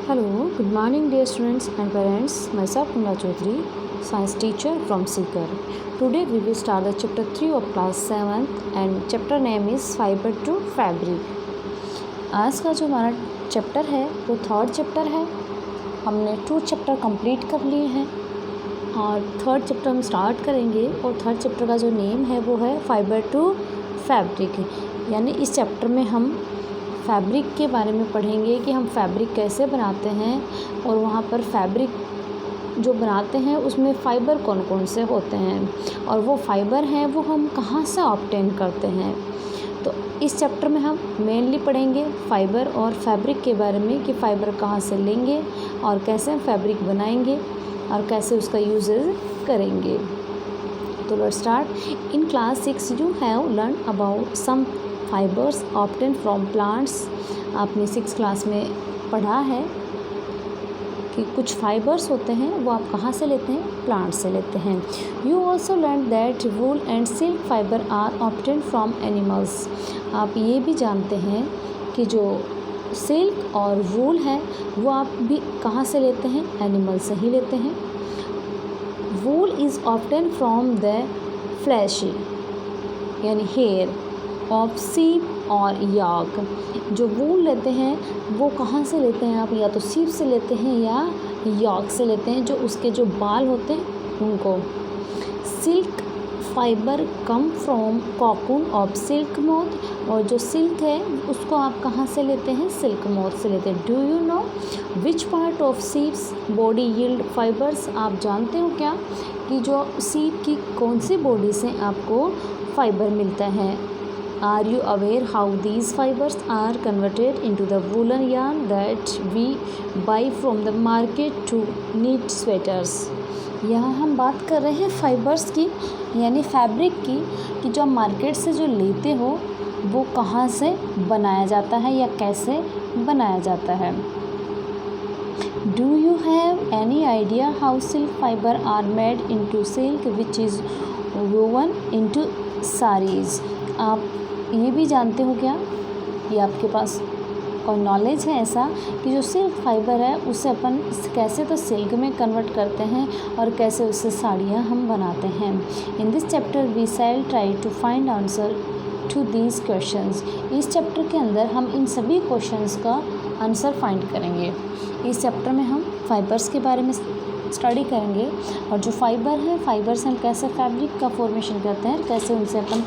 Hello, good morning dear students and parents. Myself Kunal Chaudhary, science teacher from Seeker. Today we will start the chapter 3 of class 7th and chapter name is Fiber to Fabric. आज का जो हमारा chapter है वो third chapter है. हमने 2 chapter complete कर लिए हैं और थर्ड चैप्टर हम स्टार्ट करेंगे और थर्ड चैप्टर का जो नेम है वो है फाइबर टू फैब्रिक. यानी इस चैप्टर में हम फैब्रिक के बारे में पढ़ेंगे कि हम फैब्रिक कैसे बनाते हैं और वहाँ पर फैब्रिक जो बनाते हैं उसमें फ़ाइबर कौन कौन से होते हैं और वो फ़ाइबर हैं वो हम कहाँ से ऑब्टेन करते हैं. तो इस चैप्टर में हम मेनली पढ़ेंगे फ़ाइबर और फैब्रिक के बारे में कि फ़ाइबर कहाँ से लेंगे और कैसे हम फैब्रिक बनाएंगे और कैसे उसका यूजेस करेंगे. तो let's start. In class 6 you have learn about some fibres obtain from plants. आपने 6 क्लास में पढ़ा है कि कुछ फाइबर्स होते हैं वो आप कहाँ से लेते हैं, प्लांट से लेते हैं. You also learn that wool and silk fibre are obtain from animals. आप ये भी जानते हैं कि जो सिल्क और वूल है वो आप भी कहाँ से लेते हैं, एनिमल से ही लेते हैं. Wool is obtain from the flash यानी हेयर ऑफ सीप और याक. जो वूल लेते हैं वो कहाँ से लेते हैं आप, या तो सीप से लेते हैं या याक से लेते हैं, जो उसके जो बाल होते हैं उनको. Silk fibre come from cocoon of silk moth. और जो सिल्क है उसको आप कहाँ से लेते हैं, सिल्क मोथ से लेते हैं. Do you know which part of sheep's body yield fibres. आप जानते हो क्या कि जो सीप की कौन सी बॉडी से आपको फाइबर मिलता है. Are you aware how these fibers are converted into the woolen yarn that we buy from the market to knit sweaters. यहाँ हम बात कर रहे हैं फाइबर्स की यानी फैब्रिक की कि जो मार्केट से जो लेते हो वो कहाँ से बनाया जाता है या कैसे बनाया जाता है. Do you have any idea how silk fiber are made into silk which is woven into sarees. आप ये भी जानते हो क्या, ये आपके पास कोई नॉलेज है ऐसा कि जो सिल्क फाइबर है उसे अपन कैसे तो सिल्क में कन्वर्ट करते हैं और कैसे उससे साड़ियाँ हम बनाते हैं. In this chapter we shall try to find answer to these questions. इस चैप्टर के अंदर हम इन सभी क्वेश्चंस का आंसर फाइंड करेंगे. इस चैप्टर में हम फाइबर्स के बारे में स्टडी करेंगे और जो फाइबर है फाइबर से हम कैसे फैब्रिक का फॉर्मेशन करते हैं, कैसे उनसे अपन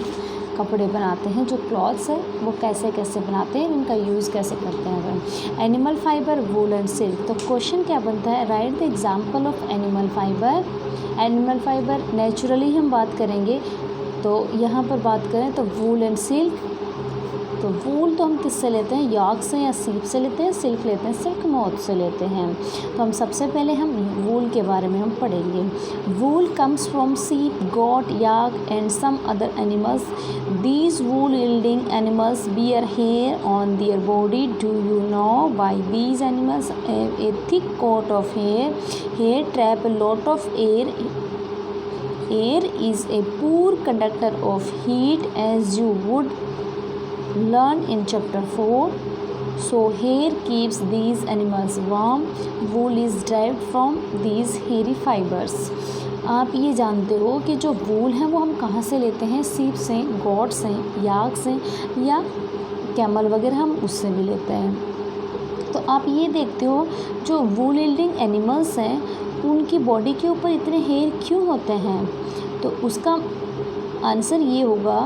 कपड़े बनाते हैं, जो क्लॉथ्स है वो कैसे कैसे बनाते हैं, इनका यूज़ कैसे करते हैं अपन. Animal fibre, wool and silk. तो क्वेश्चन क्या बनता है, write the example of animal fibre. Animal fibre naturally हम बात करेंगे तो यहाँ पर बात करें तो वूल एंड सिल्क. तो वूल तो हम किससे लेते हैं, याक से या सीप से लेते हैं. सिल्क लेते हैं सिल्क मोथ से लेते हैं. तो हम सबसे पहले हम वूल के बारे में हम पढ़ेंगे. वूल comes from sheep, goat, yak and some other animals. These wool yielding animals bear hair on their body. Do you know why these animals have a thick coat of hair. Hair trap a lot of air. Air is a poor conductor of heat as you would learn in chapter 4. So hair keeps these animals warm. Wool is derived from these hairy fibers. आप ये जानते हो कि जो वूल है वो हम कहाँ से लेते हैं, सीप से, गोट से, याक से या कैमल वगैरह हम उससे भी लेते हैं. तो आप ये देखते हो जो वूल यील्डिंग एनिमल्स हैं उनकी बॉडी के ऊपर इतने हेयर क्यों होते हैं. तो उसका आंसर ये होगा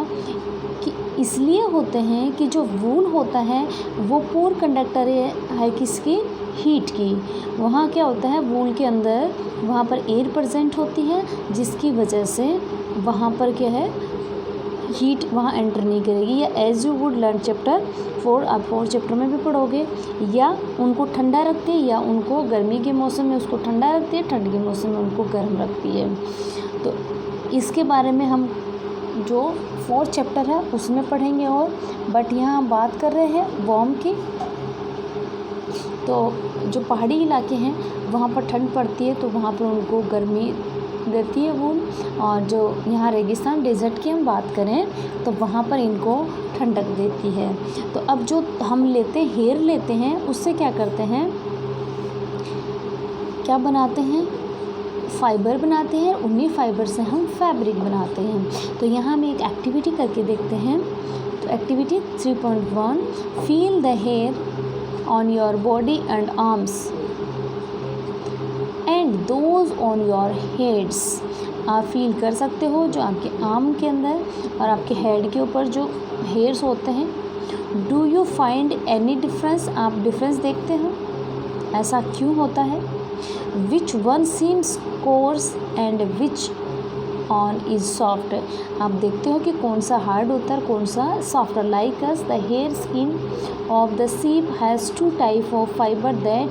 कि इसलिए होते हैं कि जो वूल होता है वो पूर कंडक्टर है किसकी, हीट की. वहाँ क्या होता है वूल के अंदर, वहाँ पर एयर प्रेजेंट होती है जिसकी वजह से वहाँ पर क्या है, हीट वहाँ एंटर नहीं करेगी. या as you would learn chapter 4, आप 4 चैप्टर में भी पढ़ोगे. या उनको ठंडा रखती है या उनको गर्मी के मौसम में उसको ठंडा रखती है, ठंड के मौसम में उनको गर्म रखती है. तो इसके बारे में हम जो 4 चैप्टर है उसमें पढ़ेंगे. और बट यहाँ हम बात कर रहे हैं वॉर्म की. तो जो पहाड़ी इलाके हैं वहाँ पर ठंड पड़ती है तो वहाँ पर उनको गर्मी देती है वूल. और जो यहाँ रेगिस्तान डेजर्ट की हम बात करें तो वहाँ पर इनको ठंडक देती है। तो अब जो हम लेते हेयर लेते हैं उससे क्या करते हैं, क्या बनाते हैं, फाइबर बनाते हैं, उन्हीं फाइबर से हम फैब्रिक बनाते हैं। तो यहाँ हम एक एक्टिविटी करके देखते हैं। तो activity 3.1, feel the hair on your body and arms and those on your heads. आप फील कर सकते हो जो आपके आर्म के अंदर और आपके हेड के ऊपर जो हेयर्स होते हैं। Do you find any difference, आप डिफरेंस देखते हो, ऐसा क्यों होता है। Which one seems course and which on is soft, आप देखते हो कि कौन सा हार्ड होता है, कौन सा soft. Like us the hair skin of the sheep has 2 type of fibre that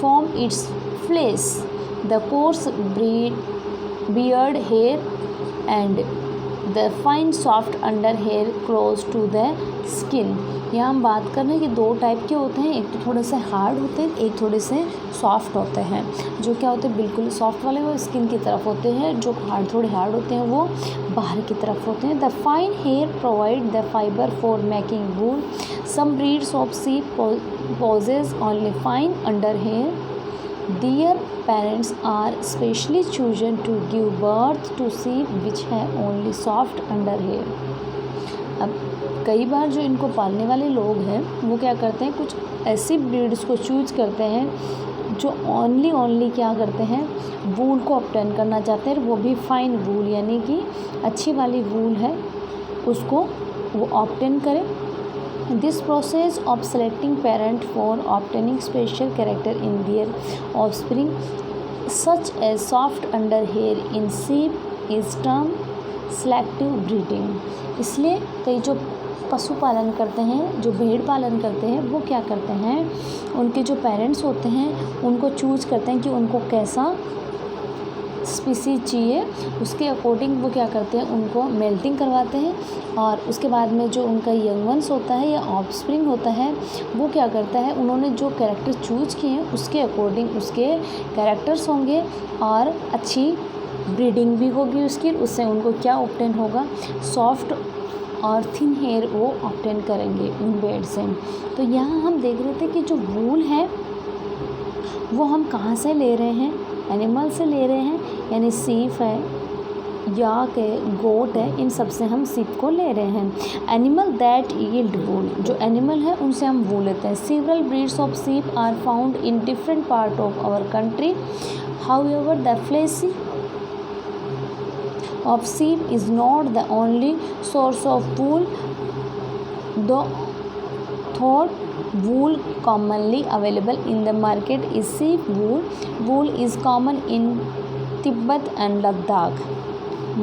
form its fleece, the coarse beard hair and the fine soft under hair close to the skin। यहाँ हम बात कर रहे हैं कि 2 type के होते हैं, एक तो थोड़े से हार्ड होते हैं, एक थोड़े से सॉफ्ट होते हैं। जो क्या होते हैं बिल्कुल सॉफ्ट वाले वो स्किन की तरफ होते हैं, जो थोड़े हार्ड होते हैं वो बाहर की तरफ होते हैं। The fine hair provide the fibre for making wool, some breeds of sheep possess only fine under hair, their parents are specially chosen to give birth to sheep which have only soft under hair। अब कई बार जो इनको पालने वाले लोग हैं वो क्या करते हैं, कुछ ऐसी ब्रीड्स को चूज करते हैं जो ओनली क्या करते हैं, वूल को ऑब्टेन करना चाहते हैं, वो भी फाइन वूल, यानी कि अच्छी वाली वूल है उसको वो ऑब्टेन करें। This process of selecting parent for obtaining special character in their offspring, such as soft under hair in sheep, is termed selective breeding। इसलिए कई जो पशुपालन करते हैं, जो भेड़ पालन करते हैं, वो क्या करते हैं, उनके जो पेरेंट्स होते हैं उनको चूज करते हैं कि उनको कैसा स्पीसीज चाहिए, उसके अकॉर्डिंग वो क्या करते हैं, उनको मेल्टिंग करवाते हैं और उसके बाद में जो उनका यंग वंस होता है या ऑफस्प्रिंग होता है वो क्या करता है, उन्होंने जो कैरेक्टर चूज किए हैं उसके अकॉर्डिंग उसके कैरेक्टर्स होंगे और अच्छी ब्रीडिंग भी होगी उसकी, उससे उनको क्या ऑब्टेन होगा, सॉफ्ट और थिन हेयर वो ऑब्टेन करेंगे उन बेड से। तो यहाँ हम देख रहे थे कि जो वूल है वो हम कहाँ से ले रहे हैं, एनिमल से ले रहे हैं, यानी सीप है, याक है, गोट है, इन सब से हम सीप को ले रहे हैं। एनिमल दैट यील्ड वूल, जो एनिमल है उनसे हम वूल लेते हैं। Several breeds of sheep are found in different part of our country, however the fleece of sheep is not the only source of wool, though wool commonly available in the market is sheep wool. Wool is common in Tibet and Ladakh.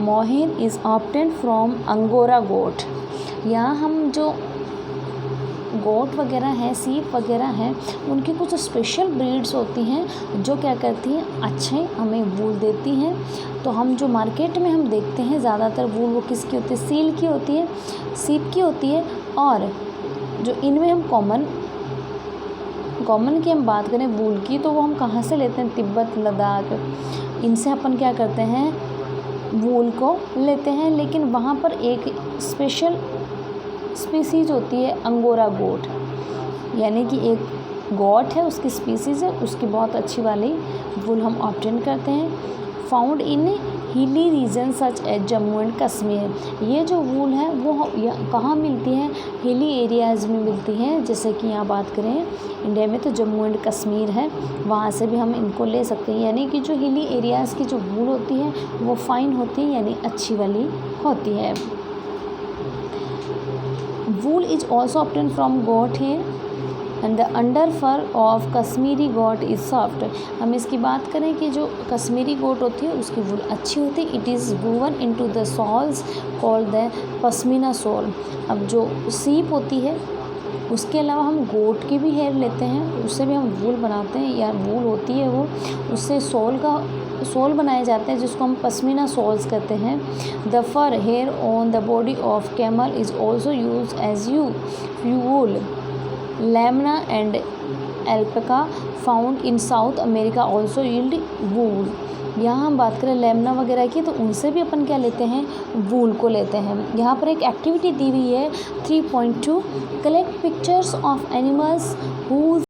Mohair is obtained from Angora goat। यहाँ हम जो गोट वगैरह हैं, सीप वगैरह हैं, उनकी कुछ स्पेशल ब्रीड्स होती हैं जो क्या करती हैं, अच्छे हमें वूल देती हैं। तो हम जो मार्केट में हम देखते हैं ज़्यादातर वूल वो किसकी होती है, सील की होती है, सीप की होती है। और जो इनमें हम कॉमन की हम बात करें वूल की, तो वो हम कहाँ से लेते हैं, तिब्बत, लद्दाख, इनसे अपन क्या करते हैं, वूल को लेते हैं। लेकिन वहाँ पर एक स्पेशल स्पीसीज़ होती है अंगोरा गोट, यानी कि एक गोट है उसकी स्पीसीज़ है, उसकी बहुत अच्छी वाली वूल हम ऑब्टेन करते हैं। Found in hilly region such as Jammu and Kashmir. ये जो वूल है वो कहाँ मिलती है, हिली एरियाज़ में मिलती है। जैसे कि यहाँ बात करें इंडिया में तो जम्मू एंड कश्मीर है, वहाँ से भी हम इनको ले सकते हैं। यानी कि जो हिली एरियाज़ की जो वूल होती है वो फाइन होती है, यानी अच्छी वाली होती है। Wool is also obtained from goat hair and the under fur of Kashmiri goat is soft। हम इसकी बात करें कि जो कश्मीरी गोट होती है उसकी वूल अच्छी होती है। It is woven into the shawls called the pashmina shawl. अब जो सीप होती है उसके अलावा हम गोट की भी हेयर लेते हैं, उससे भी हम वूल बनाते हैं, या वूल होती है वो, उससे शॉल बनाए जाते हैं जिसको हम पश्मीना शॉल्स कहते हैं। The fur hair on the body of camel is also use as wool. Llama and alpaca found in South America also yield wool. यहाँ हम बात करें लेमना वगैरह की, तो उनसे भी अपन क्या लेते हैं, वूल को लेते हैं। यहाँ पर एक एक्टिविटी दी हुई है 3.2, collect pictures of animals whose